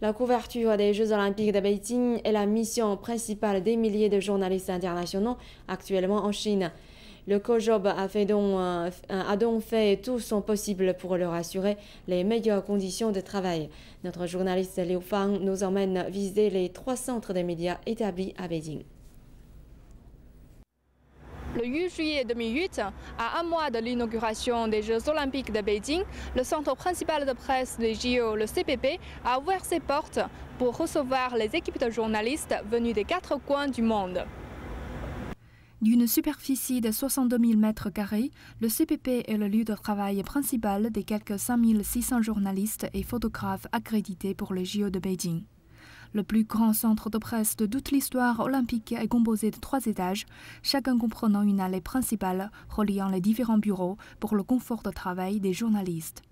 La couverture des Jeux olympiques de Beijing est la mission principale des milliers de journalistes internationaux actuellement en Chine. Le COJOB a donc fait tout son possible pour leur assurer les meilleures conditions de travail. Notre journaliste Liu Fang nous emmène visiter les 3 centres de médias établis à Beijing. Le 8 juillet 2008, à un mois de l'inauguration des Jeux olympiques de Beijing, le centre principal de presse des JO, le CPP, a ouvert ses portes pour recevoir les équipes de journalistes venus des 4 coins du monde. D'une superficie de 62 000 m², le CPP est le lieu de travail principal des quelques 5 600 journalistes et photographes accrédités pour les JO de Beijing. Le plus grand centre de presse de toute l'histoire olympique est composé de 3 étages, chacun comprenant une allée principale reliant les différents bureaux pour le confort de travail des journalistes.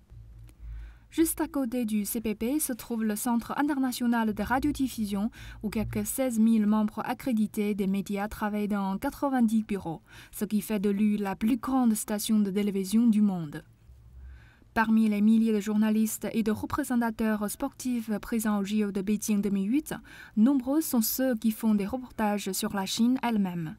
Juste à côté du CPP se trouve le Centre international de radiodiffusion où quelques 16 000 membres accrédités des médias travaillent dans 90 bureaux, ce qui fait de lui la plus grande station de télévision du monde. Parmi les milliers de journalistes et de représentateurs sportifs présents au JO de Beijing 2008, nombreux sont ceux qui font des reportages sur la Chine elle-même.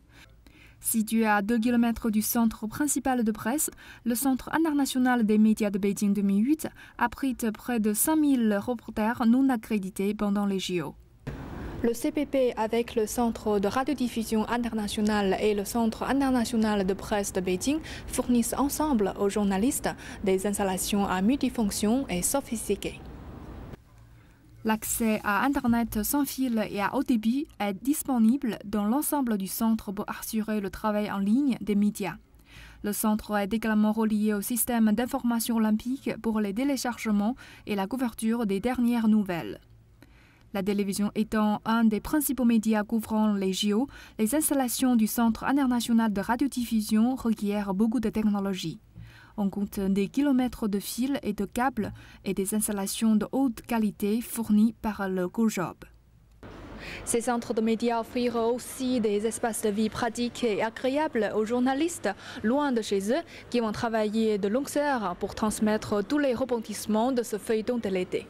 Situé à 2 km du centre principal de presse, le Centre international des médias de Beijing 2008 abrite près de 5 000 reporters non accrédités pendant les JO. Le CPP, avec le Centre de radiodiffusion international et le Centre international de presse de Beijing, fournissent ensemble aux journalistes des installations à multifonctions et sophistiquées. L'accès à Internet sans fil et à haut débit est disponible dans l'ensemble du centre pour assurer le travail en ligne des médias. Le centre est également relié au système d'information olympique pour les téléchargements et la couverture des dernières nouvelles. La télévision étant un des principaux médias couvrant les JO, les installations du Centre international de radiodiffusion requièrent beaucoup de technologie. On compte des kilomètres de fils et de câbles et des installations de haute qualité fournies par le COJOB. Ces centres de médias offriront aussi des espaces de vie pratiques et agréables aux journalistes loin de chez eux qui vont travailler de longues heures pour transmettre tous les rebondissements de ce feuilleton de l'été.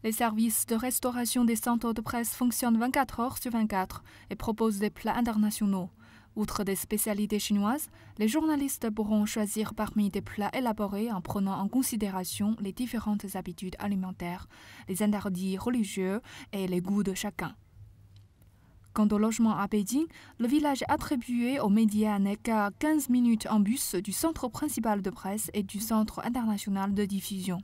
Les services de restauration des centres de presse fonctionnent 24 heures sur 24 et proposent des plats internationaux. Outre des spécialités chinoises, les journalistes pourront choisir parmi des plats élaborés en prenant en considération les différentes habitudes alimentaires, les interdits religieux et les goûts de chacun. Quant au logement à Beijing, le village attribué aux médias n'est qu'à 15 minutes en bus du centre principal de presse et du centre international de diffusion.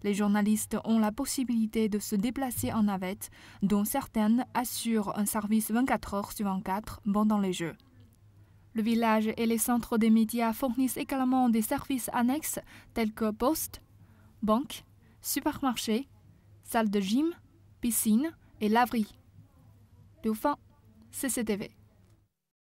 Les journalistes ont la possibilité de se déplacer en navette, dont certaines assurent un service 24 heures sur 24 pendant les Jeux. Le village et les centres des médias fournissent également des services annexes tels que poste, banque, supermarché, salle de gym, piscine et laverie. Liu Fang, CCTV.